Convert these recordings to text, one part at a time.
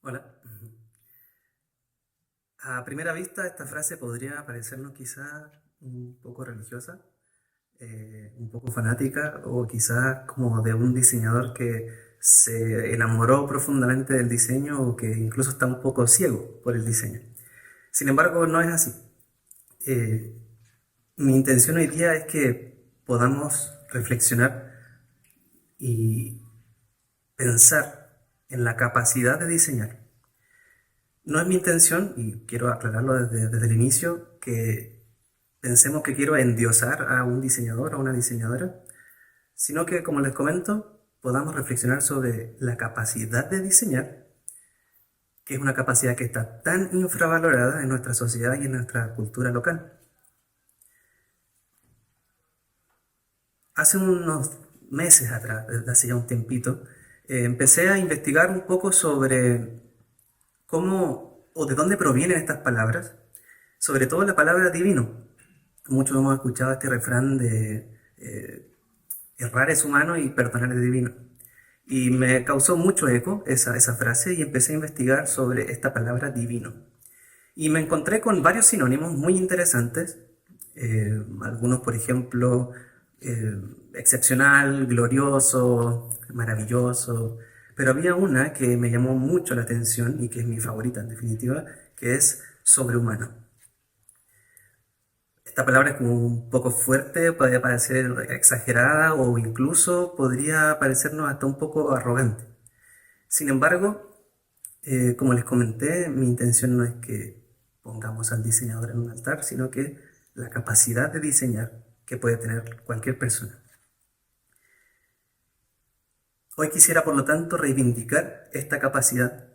Hola. A primera vista, esta frase podría parecernos quizás un poco religiosa, un poco fanática, o quizás como de un diseñador que se enamoró profundamente del diseño o que incluso está un poco ciego por el diseño. Sin embargo, no es así. Eh, Mi intención hoy día es que podamos reflexionar y pensar en la capacidad de diseñar. No es mi intención, y quiero aclararlo desde el inicio, que pensemos que quiero endiosar a un diseñador o a una diseñadora, sino que, como les comento, podamos reflexionar sobre la capacidad de diseñar, que es una capacidad que está tan infravalorada en nuestra sociedad y en nuestra cultura local. Hace unos meses atrás, desde hace ya un tiempito, empecé a investigar un poco sobre cómo o de dónde provienen estas palabras, sobre todo la palabra divino. Muchos hemos escuchado este refrán de errar es humano y perdonar es divino. Y me causó mucho eco esa frase y empecé a investigar sobre esta palabra divino. Y me encontré con varios sinónimos muy interesantes, algunos por ejemplo, eh, excepcional, glorioso, maravilloso, pero había una que me llamó mucho la atención y que es mi favorita en definitiva, que es sobrehumano. Esta palabra es como un poco fuerte, puede parecer exagerada o incluso podría parecernos hasta un poco arrogante. Sin embargo, como les comenté, mi intención no es que pongamos al diseñador en un altar, sino que la capacidad de diseñar que puede tener cualquier persona. Hoy quisiera, por lo tanto, reivindicar esta capacidad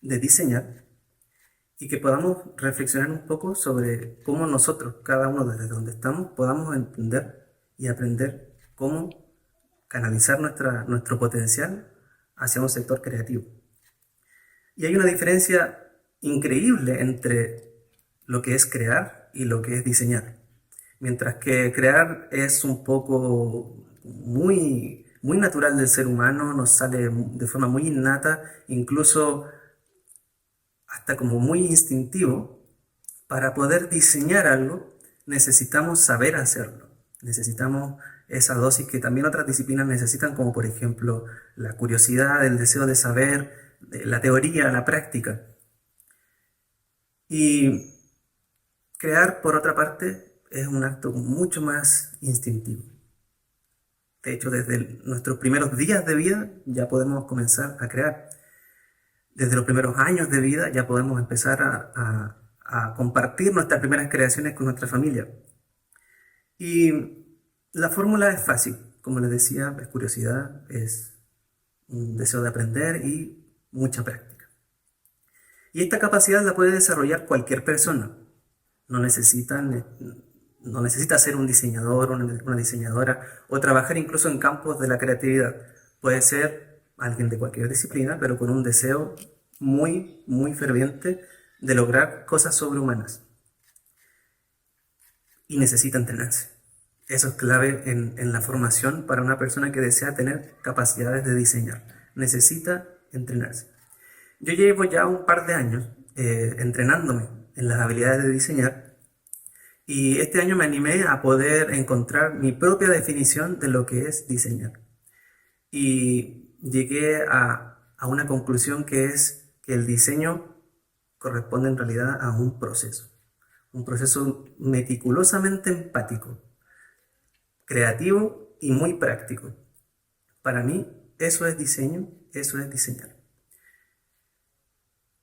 de diseñar y que podamos reflexionar un poco sobre cómo nosotros, cada uno desde donde estamos, podamos entender y aprender cómo canalizar nuestro potencial hacia un sector creativo. Y hay una diferencia increíble entre lo que es crear y lo que es diseñar. Mientras que crear es un poco muy natural del ser humano, nos sale de forma muy innata, incluso hasta como muy instintivo. Para poder diseñar algo necesitamos saber hacerlo. Necesitamos esa dosis que también otras disciplinas necesitan, como por ejemplo la curiosidad, el deseo de saber, la teoría, la práctica. Y crear, por otra parte, es un acto mucho más instintivo. De hecho, desde nuestros primeros días de vida ya podemos comenzar a crear. Desde los primeros años de vida ya podemos empezar a compartir nuestras primeras creaciones con nuestra familia. Y la fórmula es fácil, como les decía, es curiosidad, es un deseo de aprender y mucha práctica. Y esta capacidad la puede desarrollar cualquier persona. No necesitan, no necesita ser un diseñador o una diseñadora o trabajar incluso en campos de la creatividad. Puede ser alguien de cualquier disciplina, pero con un deseo muy ferviente de lograr cosas sobrehumanas. Y necesita entrenarse. Eso es clave en la formación para una persona que desea tener capacidades de diseñar. Necesita entrenarse. Yo llevo ya un par de años entrenándome en las habilidades de diseñar y este año me animé a poder encontrar mi propia definición de lo que es diseñar. Y llegué a una conclusión que es que el diseño corresponde en realidad a un proceso meticulosamente empático, creativo y muy práctico. Para mí, eso es diseño, eso es diseñar.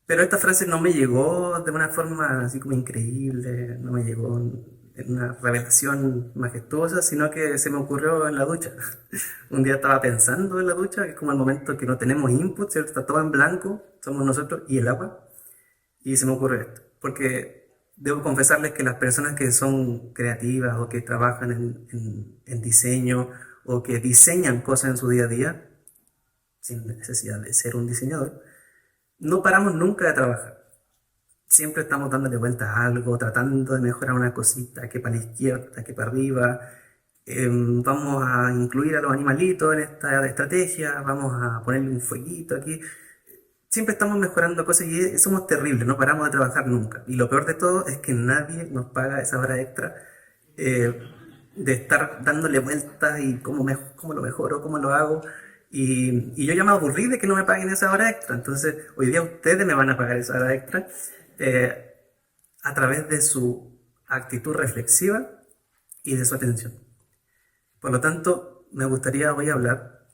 Pero esta frase no me llegó de una forma así como increíble, no me llegó en una revelación majestuosa, sino que se me ocurrió en la ducha. Un día estaba pensando en la ducha, que es como el momento que no tenemos input, ¿cierto? Está todo en blanco, somos nosotros y el agua, y se me ocurrió esto. Porque debo confesarles que las personas que son creativas o que trabajan en diseño o que diseñan cosas en su día a día, sin necesidad de ser un diseñador, no paramos nunca de trabajar. Siempre estamos dándole vueltas a algo, tratando de mejorar una cosita, que para la izquierda, que para arriba. Vamos a incluir a los animalitos en esta estrategia, vamos a ponerle un fueguito aquí. siempre estamos mejorando cosas y somos terribles, no paramos de trabajar nunca. Y lo peor de todo es que nadie nos paga esa hora extra eh, de estar dándole vueltas y cómo lo mejoro, cómo lo hago. Y yo ya me aburrí de que no me paguen esa hora extra. Entonces, hoy día ustedes me van a pagar esa hora extra eh, a través de su actitud reflexiva y de su atención. Por lo tanto, me gustaría hoy hablar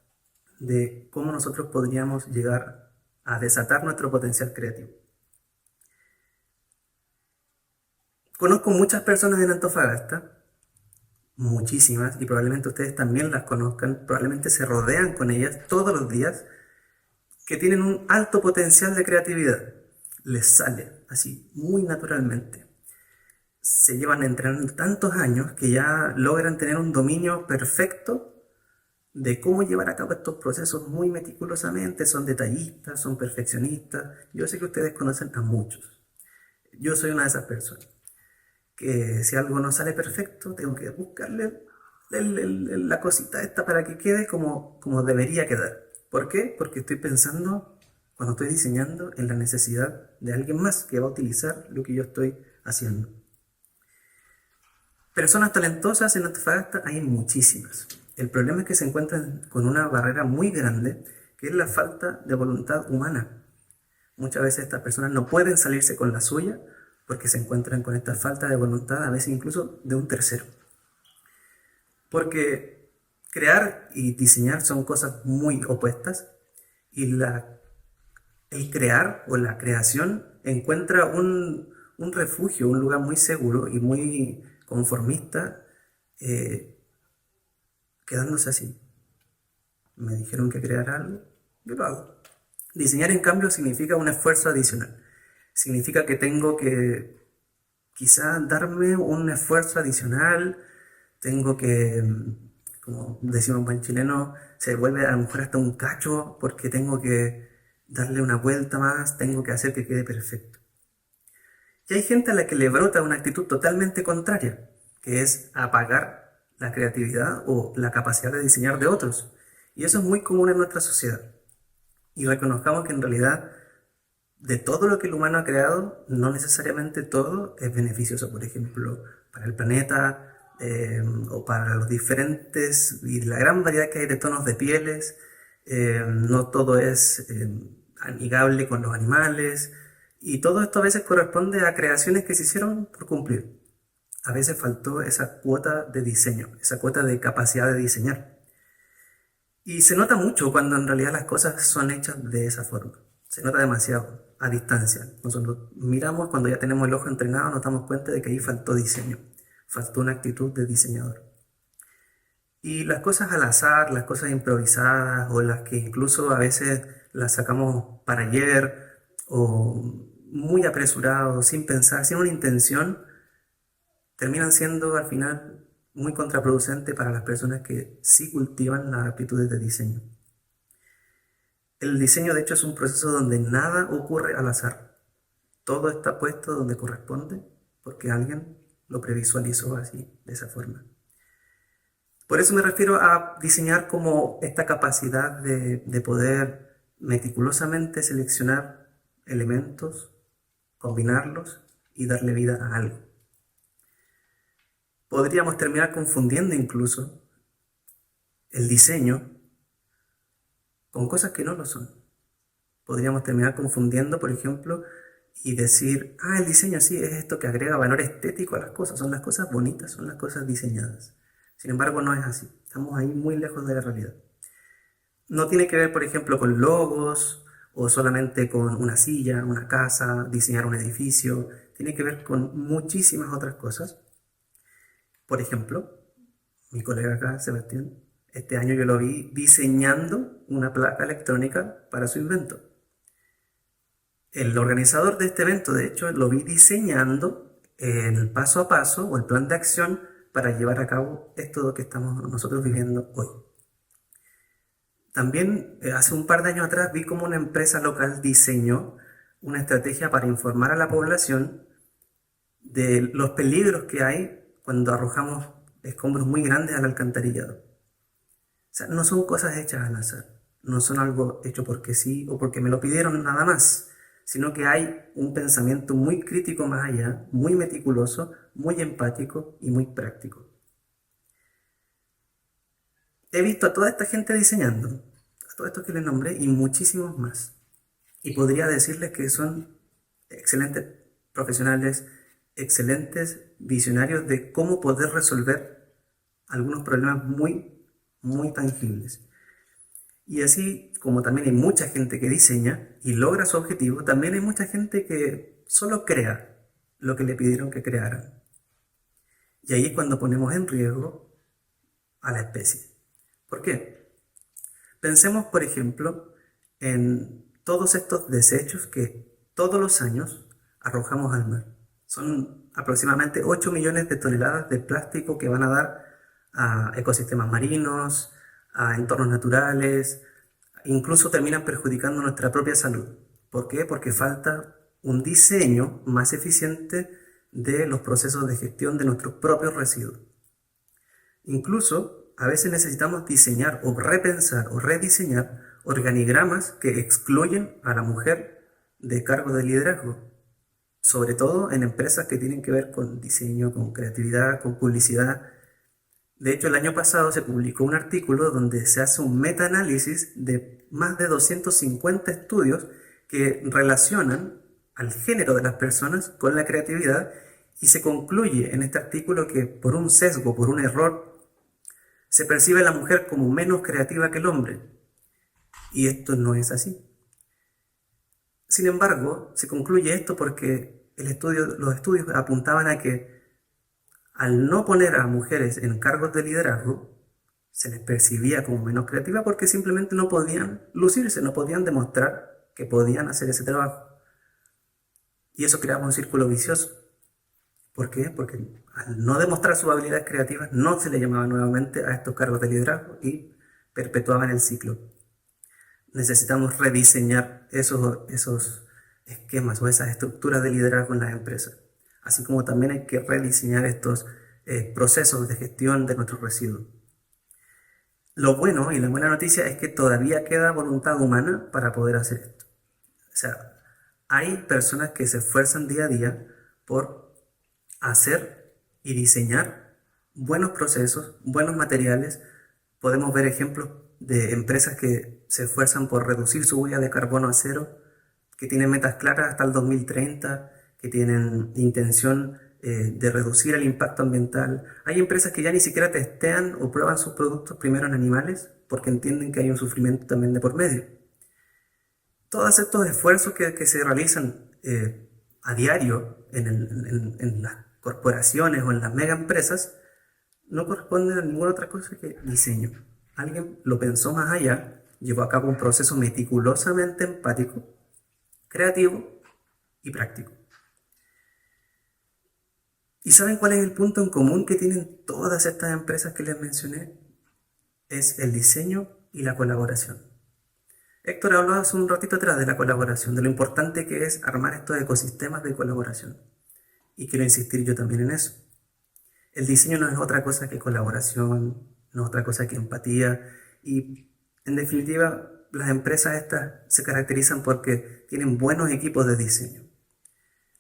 de cómo nosotros podríamos llegar a desatar nuestro potencial creativo. Conozco muchas personas en Antofagasta, muchísimas, y probablemente ustedes también las conozcan, probablemente se rodean con ellas todos los días, que tienen un alto potencial de creatividad. Les sale así, muy naturalmente. Se llevan entrenando tantos años que ya logran tener un dominio perfecto de cómo llevar a cabo estos procesos muy meticulosamente, son detallistas, son perfeccionistas. Yo sé que ustedes conocen a muchos. Yo soy una de esas personas, que si algo no sale perfecto, tengo que buscarle la cosita esta para que quede como debería quedar. ¿Por qué? Porque estoy pensando, cuando estoy diseñando, en la necesidad de alguien más que va a utilizar lo que yo estoy haciendo. Personas talentosas en Antofagasta hay muchísimas. El problema es que se encuentran con una barrera muy grande, que es la falta de voluntad humana. Muchas veces estas personas no pueden salirse con la suya porque se encuentran con esta falta de voluntad, a veces incluso de un tercero. Porque crear y diseñar son cosas muy opuestas y el crear o la creación encuentra un refugio, un lugar muy seguro y muy conformista, quedándose así. Me dijeron que crear algo, yo lo hago. Diseñar, en cambio, significa un esfuerzo adicional. Significa que tengo que quizá darme un esfuerzo adicional, tengo que, como decimos en buen chileno, se vuelve a lo mejor hasta un cacho porque tengo que darle una vuelta más, tengo que hacer que quede perfecto. Y hay gente a la que le brota una actitud totalmente contraria, que es apagar la creatividad o la capacidad de diseñar de otros. Y eso es muy común en nuestra sociedad. Y reconozcamos que en realidad de todo lo que el humano ha creado, no necesariamente todo es beneficioso. Por ejemplo, para el planeta o para los diferentes y la gran variedad que hay de tonos de pieles. No todo es amigable con los animales. Y todo esto a veces corresponde a creaciones que se hicieron por cumplir. A veces faltó esa cuota de diseño, esa cuota de capacidad de diseñar. Y se nota mucho cuando en realidad las cosas son hechas de esa forma. Se nota demasiado a distancia. Nosotros miramos cuando ya tenemos el ojo entrenado, nos damos cuenta de que ahí faltó diseño, faltó una actitud de diseñador. Y las cosas al azar, las cosas improvisadas o las que incluso a veces las sacamos para ayer o muy apresurados, sin pensar, sin una intención, terminan siendo al final muy contraproducentes para las personas que sí cultivan las aptitudes de diseño. El diseño, de hecho, es un proceso donde nada ocurre al azar. Todo está puesto donde corresponde porque alguien lo previsualizó así, de esa forma. Por eso me refiero a diseñar como esta capacidad de poder meticulosamente seleccionar elementos, combinarlos y darle vida a algo. Podríamos terminar confundiendo incluso el diseño con cosas que no lo son. Podríamos terminar confundiendo, por ejemplo, y decir, el diseño sí es esto que agrega valor estético a las cosas, son las cosas bonitas, son las cosas diseñadas. Sin embargo, no es así, estamos ahí muy lejos de la realidad. No tiene que ver, por ejemplo, con logos o solamente con una silla, una casa, diseñar un edificio, tiene que ver con muchísimas otras cosas. Por ejemplo, mi colega acá, Sebastián, este año yo lo vi diseñando una placa electrónica para su invento. El organizador de este evento, de hecho, lo vi diseñando el paso a paso o el plan de acción para llevar a cabo esto que estamos nosotros viviendo hoy. También hace un par de años atrás vi cómo una empresa local diseñó una estrategia para informar a la población de los peligros que hay cuando arrojamos escombros muy grandes al alcantarillado. O sea, no son cosas hechas al azar. no son algo hecho porque sí o porque me lo pidieron nada más, sino que hay un pensamiento muy crítico más allá, muy meticuloso, muy empático y muy práctico. He visto a toda esta gente diseñando, a todos estos que les nombré y muchísimos más. Y podría decirles que son excelentes profesionales, excelentes visionarios de cómo poder resolver algunos problemas muy, muy tangibles. Y así como también hay mucha gente que diseña y logra su objetivo, también hay mucha gente que solo crea lo que le pidieron que crearan. Y ahí es cuando ponemos en riesgo a la especie. ¿Por qué? Pensemos, por ejemplo, en todos estos desechos que todos los años arrojamos al mar. Son aproximadamente 8 millones de toneladas de plástico que van a dar a ecosistemas marinos, a entornos naturales, incluso terminan perjudicando nuestra propia salud. ¿Por qué? Porque falta un diseño más eficiente de los procesos de gestión de nuestros propios residuos. Incluso a veces necesitamos diseñar o repensar o rediseñar organigramas que excluyen a la mujer de cargos de liderazgo, sobre todo en empresas que tienen que ver con diseño, con creatividad, con publicidad. De hecho, el año pasado se publicó un artículo donde se hace un metaanálisis de más de 250 estudios que relacionan al género de las personas con la creatividad y se concluye en este artículo que por un sesgo, por un error, se percibe a la mujer como menos creativa que el hombre. Y esto no es así. Sin embargo, se concluye esto porque los estudios apuntaban a que al no poner a mujeres en cargos de liderazgo, se les percibía como menos creativa porque simplemente no podían lucirse, no podían demostrar que podían hacer ese trabajo. Y eso creaba un círculo vicioso. ¿Por qué? Porque al no demostrar sus habilidades creativas no se le llamaba nuevamente a estos cargos de liderazgo y perpetuaban el ciclo. Necesitamos rediseñar esos esquemas o esas estructuras de liderazgo en las empresas, así como también hay que rediseñar estos procesos de gestión de nuestros residuos. Lo bueno y la buena noticia es que todavía queda voluntad humana para poder hacer esto. O sea, hay personas que se esfuerzan día a día por hacer y diseñar buenos procesos, buenos materiales. Podemos ver ejemplos de empresas que se esfuerzan por reducir su huella de carbono a cero, que tienen metas claras hasta el 2030, que tienen intención de reducir el impacto ambiental. Hay empresas que ya ni siquiera testean o prueban sus productos primero en animales porque entienden que hay un sufrimiento también de por medio. Todos estos esfuerzos que se realizan a diario en las corporaciones o en las mega empresas no corresponden a ninguna otra cosa que diseño. Alguien lo pensó más allá, llevó a cabo un proceso meticulosamente empático, creativo y práctico. ¿Y saben cuál es el punto en común que tienen todas estas empresas que les mencioné? Es el diseño y la colaboración. Héctor habló hace un ratito atrás de la colaboración, de lo importante que es armar estos ecosistemas de colaboración. Y quiero insistir yo también en eso. El diseño no es otra cosa que colaboración, no es otra cosa que empatía. Y en definitiva, las empresas estas se caracterizan porque tienen buenos equipos de diseño.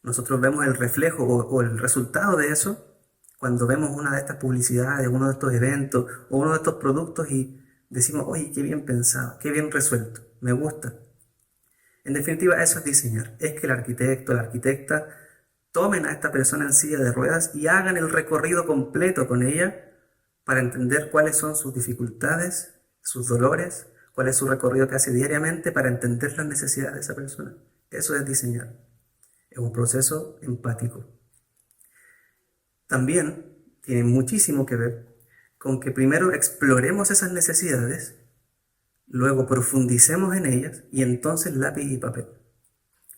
Nosotros vemos el reflejo o el resultado de eso cuando vemos una de estas publicidades, uno de estos eventos o uno de estos productos y decimos, oye, qué bien pensado, qué bien resuelto, me gusta. En definitiva, eso es diseñar. Es que el arquitecto, la arquitecta tomen a esta persona en silla de ruedas y hagan el recorrido completo con ella para entender cuáles son sus dificultades, sus dolores, cuál es su recorrido que hace diariamente para entender las necesidades de esa persona. Eso es diseñar. Es un proceso empático. También tiene muchísimo que ver con que primero exploremos esas necesidades, luego profundicemos en ellas y entonces lápiz y papel.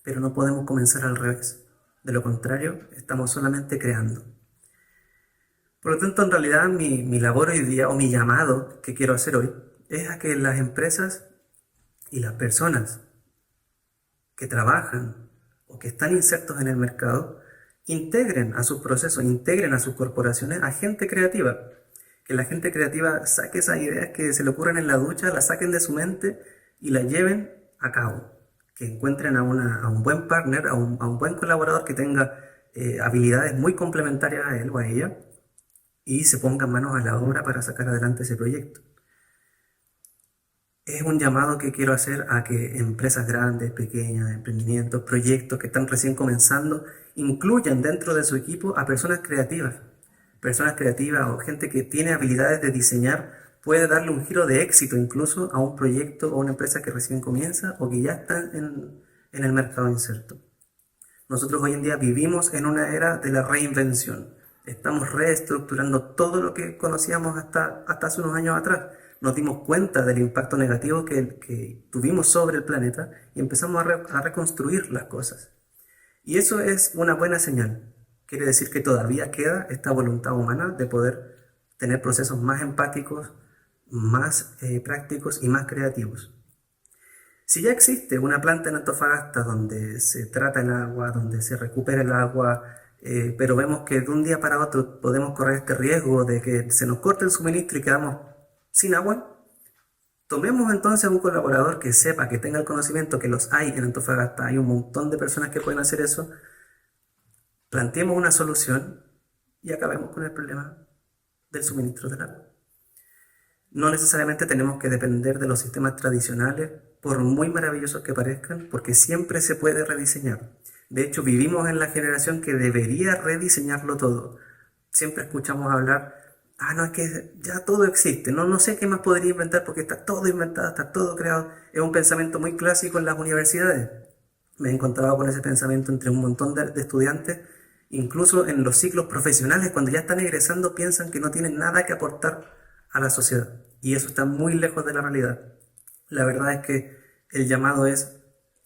Pero no podemos comenzar al revés. De lo contrario, estamos solamente creando. Por lo tanto, en realidad mi labor hoy día, o mi llamado que quiero hacer hoy, es a que las empresas y las personas que trabajan o que están insertos en el mercado integren a sus procesos, integren a sus corporaciones a gente creativa. Que la gente creativa saque esas ideas que se le ocurren en la ducha, las saquen de su mente y la lleven a cabo, que encuentren a un buen partner, a un buen colaborador que tenga habilidades muy complementarias a él o a ella y se pongan manos a la obra para sacar adelante ese proyecto. Es un llamado que quiero hacer a que empresas grandes, pequeñas, emprendimientos, proyectos que están recién comenzando, incluyan dentro de su equipo a personas creativas o gente que tiene habilidades de diseñar, puede darle un giro de éxito incluso a un proyecto o una empresa que recién comienza o que ya está en el mercado inserto. Nosotros hoy en día vivimos en una era de la reinvención. Estamos reestructurando todo lo que conocíamos hasta hace unos años atrás. Nos dimos cuenta del impacto negativo que tuvimos sobre el planeta y empezamos a reconstruir las cosas. Y eso es una buena señal. Quiere decir que todavía queda esta voluntad humana de poder tener procesos más empáticos, más prácticos y más creativos. Si ya existe una planta en Antofagasta donde se trata el agua, donde se recupera el agua, pero vemos que de un día para otro podemos correr este riesgo de que se nos corte el suministro y quedamos sin agua, tomemos entonces a un colaborador que sepa, que tenga el conocimiento, que los hay en Antofagasta, hay un montón de personas que pueden hacer eso, planteemos una solución y acabemos con el problema del suministro del agua. No necesariamente tenemos que depender de los sistemas tradicionales, por muy maravillosos que parezcan, porque siempre se puede rediseñar. De hecho, vivimos en la generación que debería rediseñarlo todo. Siempre escuchamos hablar, no, es que ya todo existe, no sé qué más podría inventar porque está todo inventado, está todo creado. Es un pensamiento muy clásico en las universidades. Me he encontrado con ese pensamiento entre un montón de estudiantes, incluso en los ciclos profesionales, cuando ya están egresando, piensan que no tienen nada que aportar a la sociedad. Y eso está muy lejos de la realidad. La verdad es que el llamado es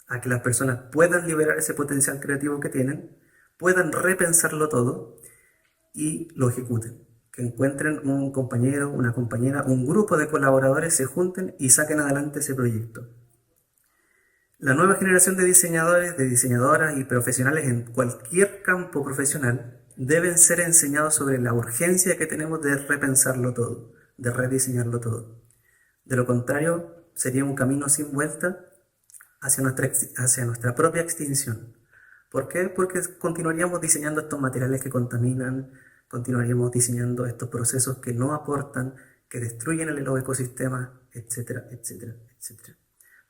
a que las personas puedan liberar ese potencial creativo que tienen, puedan repensarlo todo y lo ejecuten. Que encuentren un compañero, una compañera, un grupo de colaboradores, se junten y saquen adelante ese proyecto. La nueva generación de diseñadores, de diseñadoras y profesionales en cualquier campo profesional deben ser enseñados sobre la urgencia que tenemos de repensarlo todo, de rediseñarlo todo. De lo contrario, sería un camino sin vuelta hacia nuestra propia extinción. ¿Por qué? Porque continuaríamos diseñando estos materiales que contaminan, continuaríamos diseñando estos procesos que no aportan, que destruyen los ecosistemas, etcétera, etcétera, etcétera.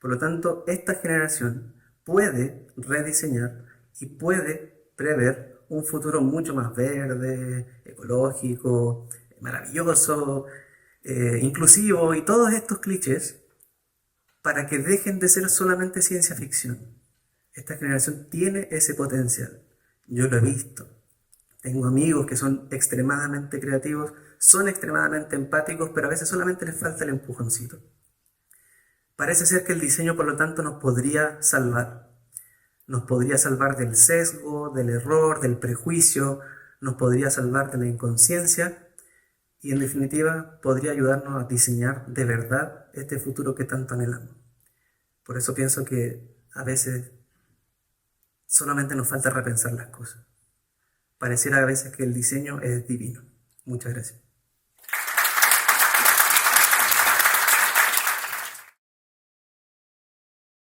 Por lo tanto, esta generación puede rediseñar y puede prever un futuro mucho más verde, ecológico, maravilloso, inclusivo y todos estos clichés para que dejen de ser solamente ciencia ficción. Esta generación tiene ese potencial. Yo lo he visto. Tengo amigos que son extremadamente creativos, son extremadamente empáticos, pero a veces solamente les falta el empujoncito. Parece ser que el diseño, por lo tanto, nos podría salvar. Nos podría salvar del sesgo, del error, del prejuicio, nos podría salvar de la inconsciencia y, en definitiva, podría ayudarnos a diseñar de verdad este futuro que tanto anhelamos. Por eso pienso que a veces solamente nos falta repensar las cosas. Pareciera a veces que el diseño es divino. Muchas gracias.